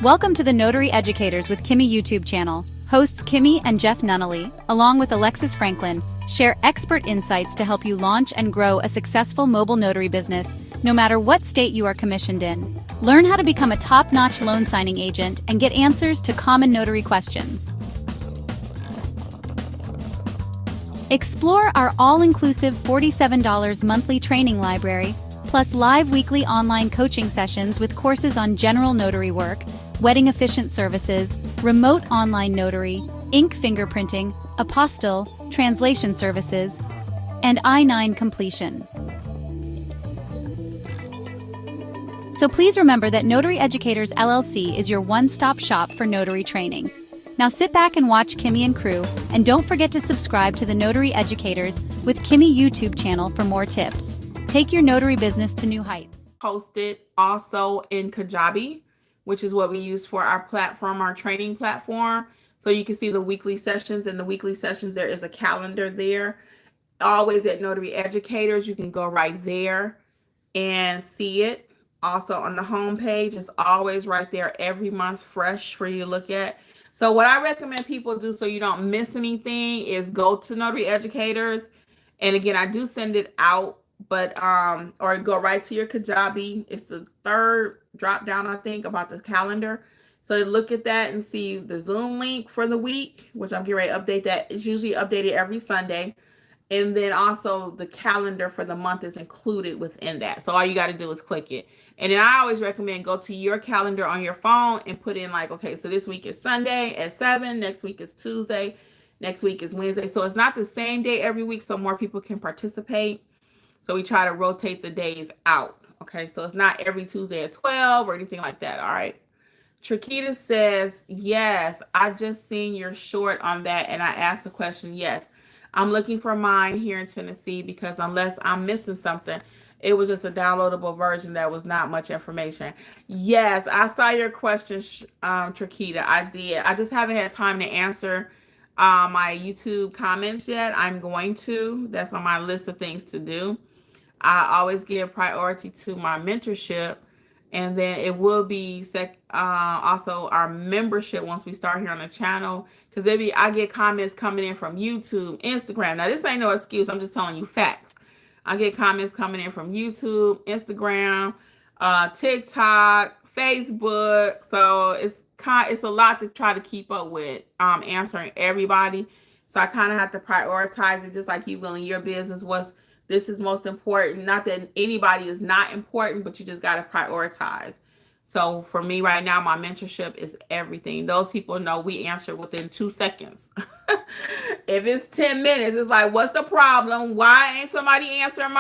Welcome to the Notary Educators with Kimmi YouTube channel. Hosts Kimmi and Jeff Nunnally, along with Alexis Franklin, share expert insights to help you launch and grow a successful mobile notary business, no matter what state you are commissioned in. Learn how to become a top-notch loan signing agent and get answers to common notary questions. Explore our all-inclusive $47 monthly training library, plus live weekly online coaching sessions with courses on general notary work, wedding efficient services, remote online notary, ink fingerprinting, apostille, translation services, and I-9 completion. So please remember that Notary Educators LLC is your one-stop shop for notary training. Now sit back and watch Kimmi and crew, and don't forget to subscribe to the Notary Educators with Kimmi YouTube channel for more tips. Take your notary business to new heights. Posted also in Kajabi, which is what we use for our platform, our training platform. So you can see the weekly sessions. In the weekly sessions, there is a calendar there. Always at Notary Educators, you can go right there and see it. Also on the home page, it's always right there every month, fresh for you to look at. So what I recommend people do so you don't miss anything is go to Notary Educators. And again, I do send it out, but or go right to your Kajabi. It's the third drop down, I think, about the calendar. So look at that and see the Zoom link for the week, which I'm getting ready to update that. It's usually updated every Sunday. And then also the calendar for the month is included within that. So all you got to do is click it. And then I always recommend go to your calendar on your phone and put in like, okay, so this week is Sunday at 7. Next week is Tuesday. Next week is Wednesday. So it's not the same day every week, so more people can participate. So we try to rotate the days out. Okay, so it's not every Tuesday at 12 or anything like that. All right. Trakita says, yes, I just seen your short on that. And I asked the question, yes. I'm looking for mine here in Tennessee because unless I'm missing something, it was just a downloadable version that was not much information. Yes, I saw your question, Trakita. I did. I just haven't had time to answer my YouTube comments yet. I'm going to. That's on my list of things to do. I always give priority to my mentorship. And then it will be also our membership once we start here on the channel. Because I get comments coming in from YouTube, Instagram. Now, this ain't no excuse. I'm just telling you facts. I get comments coming in from YouTube, Instagram, TikTok, Facebook. So it's a lot to try to keep up with answering everybody. So I kind of have to prioritize it just like you will in your business. This is most important. Not that anybody is not important, but you just got to prioritize. So for me right now, my mentorship is everything. Those people know we answer within 2 seconds. If it's 10 minutes, it's like, what's the problem? Why ain't somebody answering?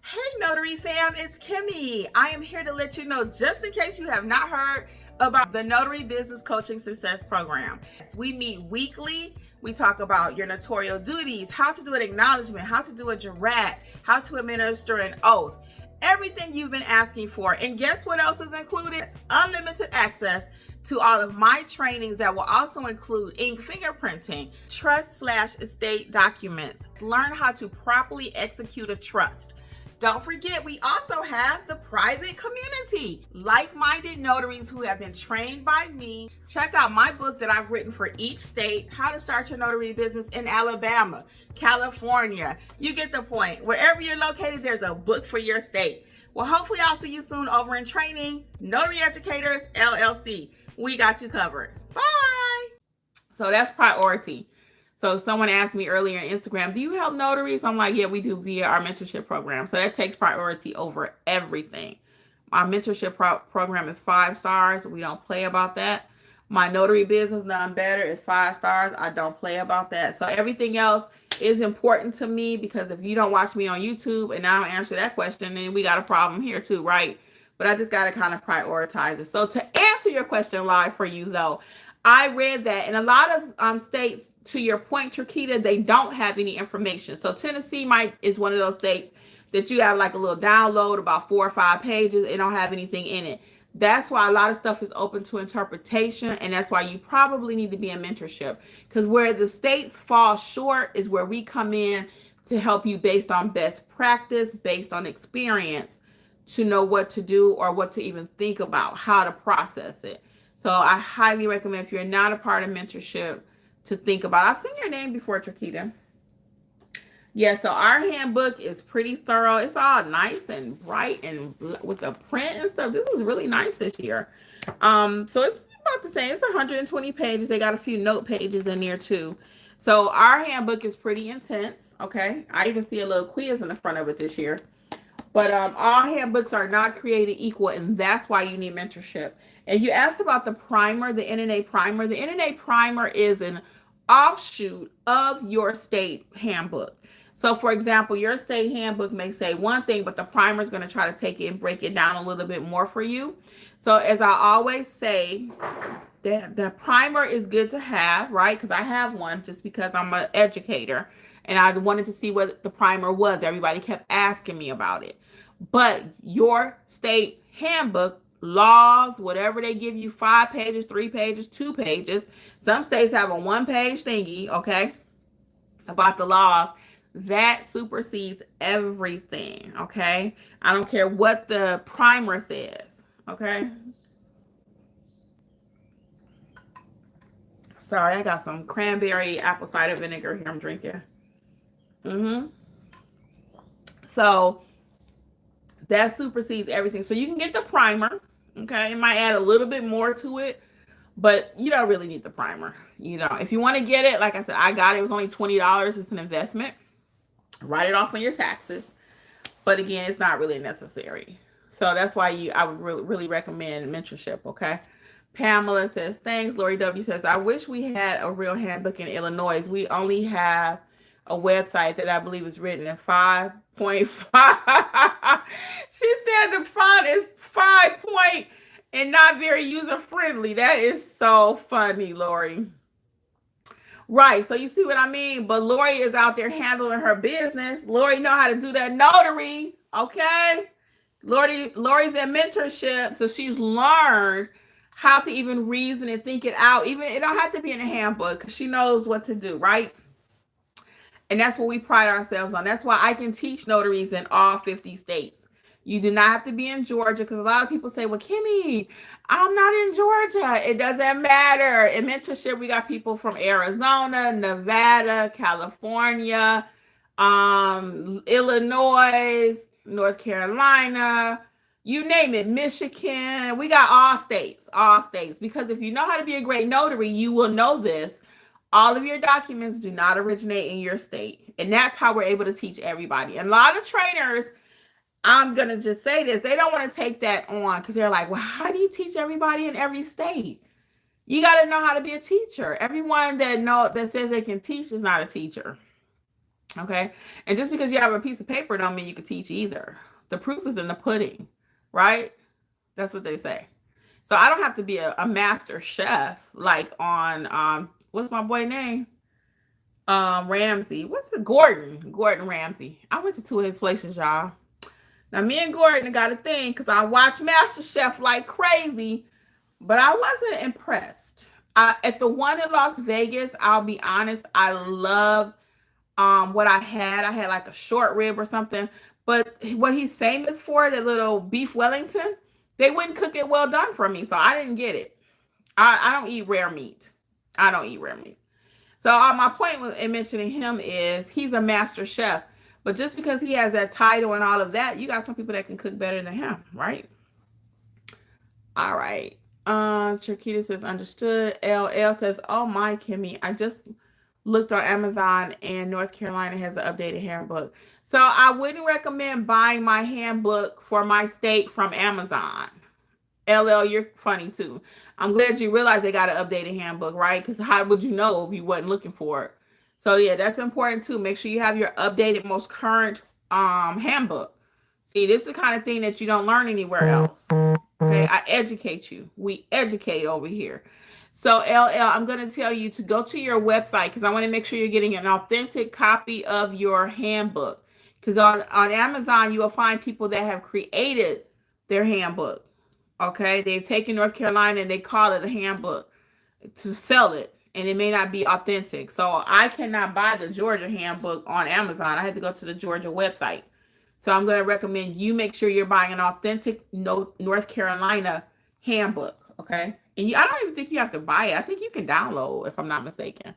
Hey, Notary fam, it's Kimmi. I am here to let you know, just in case you have not heard about the Notary Business Coaching Success Program. We meet weekly. We talk about your notarial duties, how to do an acknowledgement, how to do a jurat, how to administer an oath, everything you've been asking for. And guess what else is included? Unlimited access to all of my trainings that will also include ink fingerprinting, trust/estate documents, learn how to properly execute a trust. Don't forget, we also have the private community, like-minded notaries who have been trained by me. Check out my book that I've written for each state, How to Start Your Notary Business in Alabama, California. You get the point. Wherever you're located, there's a book for your state. Well, hopefully I'll see you soon over in training. Notary Educators, LLC. We got you covered. Bye. So that's priority. So someone asked me earlier on Instagram, do you help notaries? I'm like, yeah, we do via our mentorship program. So that takes priority over everything. My mentorship program is 5 stars. We don't play about that. My notary business, None Better, is 5 stars. I don't play about that. So everything else is important to me because if you don't watch me on YouTube and I don't answer that question, then we got a problem here too, right? But I just got to kind of prioritize it. So to answer your question live for you though, I read that in a lot of states, to your point, Trakita, they don't have any information. So Tennessee is one of those states that you have like a little download, about 4 or 5 pages. It don't have anything in it. That's why a lot of stuff is open to interpretation. And that's why you probably need to be in mentorship. Because where the states fall short is where we come in to help you based on best practice, based on experience, to know what to do or what to even think about, how to process it. So I highly recommend, if you're not a part of mentorship, to think about. I've seen your name before, Trakita. Yeah, so our handbook is pretty thorough. It's all nice and bright and with the print and stuff. This is really nice this year. So it's about the same. It's 120 pages. They got a few note pages in there too. So our handbook is pretty intense. Okay, I even see a little quiz in the front of it this year. But all handbooks are not created equal, and that's why you need mentorship. And you asked about the primer, the NNA primer. The NNA primer is an offshoot of your state handbook. So, for example, your state handbook may say one thing, but the primer is going to try to take it and break it down a little bit more for you. So, as I always say, the primer is good to have, right? Because I have one just because I'm an educator and I wanted to see what the primer was. Everybody kept asking me about it. But your state handbook, laws, whatever they give you, 5 pages, 3 pages, 2 pages. Some states have a 1-page thingy, okay, about the laws. That supersedes everything, okay? I don't care what the primer says, okay? Sorry, I got some cranberry apple cider vinegar here I'm drinking. So that supersedes everything. So you can get the primer, okay? It might add a little bit more to it, but you don't really need the primer. You know, if you want to get it, like I said, I got it. It was only $20. It's an investment. Write it off on your taxes. But again, it's not really necessary. So that's why I would really recommend mentorship, okay? Pamela says, thanks. Lori W says, I wish we had a real handbook in Illinois. We only have a website that I believe is written in 5.5. She said the font is 5 point and not very user friendly. That is so funny, Lori. Right, so you see what I mean? But Lori is out there handling her business. Lori know how to do that notary, okay? Lori's in mentorship, so she's learned how to even reason and think it out. Even it don't have to be in a handbook because she knows what to do, right? And that's what we pride ourselves on. That's why I can teach notaries in all 50 states. You do not have to be in Georgia, because a lot of people say, well, Kimmi, I'm not in Georgia. It doesn't matter. In mentorship, we got people from Arizona, Nevada, California, Illinois, North Carolina, you name it, Michigan. We got all states, because if you know how to be a great notary, you will know this. All of your documents do not originate in your state. And that's how we're able to teach everybody. And a lot of trainers, I'm going to just say this, they don't want to take that on because they're like, well, how do you teach everybody in every state? You got to know how to be a teacher. Everyone that says they can teach is not a teacher. Okay? And just because you have a piece of paper don't mean you can teach either. The proof is in the pudding, right? That's what they say. So I don't have to be a master chef like on, what's my boy name? Ramsey. What's it? Gordon Ramsay. I went to 2 of his places, y'all. Now, me and Gordon got a thing because I watch MasterChef like crazy, but I wasn't impressed. At the one in Las Vegas, I'll be honest, I loved what I had. I had like a short rib or something, but what he's famous for, the little beef Wellington, they wouldn't cook it well done for me, so I didn't get it. I don't eat rare meat. So my point in mentioning him is he's a master chef. But just because he has that title and all of that, you got some people that can cook better than him, right? All right. Chiquita says, understood. LL says, oh my, Kimmi, I just looked on Amazon and North Carolina has an updated handbook. So I wouldn't recommend buying my handbook for my state from Amazon. LL, you're funny too. I'm glad you realized they got an updated handbook, right? Because how would you know if you wasn't looking for it? So yeah, that's important too. Make sure you have your updated, most current handbook. See, this is the kind of thing that you don't learn anywhere else. Okay, I educate you. We educate over here. So LL, I'm going to tell you to go to your website because I want to make sure you're getting an authentic copy of your handbook. Because on Amazon, you will find people that have created their handbook. Okay, they've taken North Carolina and they call it a handbook to sell it. And it may not be authentic. So I cannot buy the Georgia handbook on Amazon. I had to go to the Georgia website. So I'm going to recommend you make sure you're buying an authentic North Carolina handbook, okay? And I don't even think you have to buy it. I think you can download, if I'm not mistaken.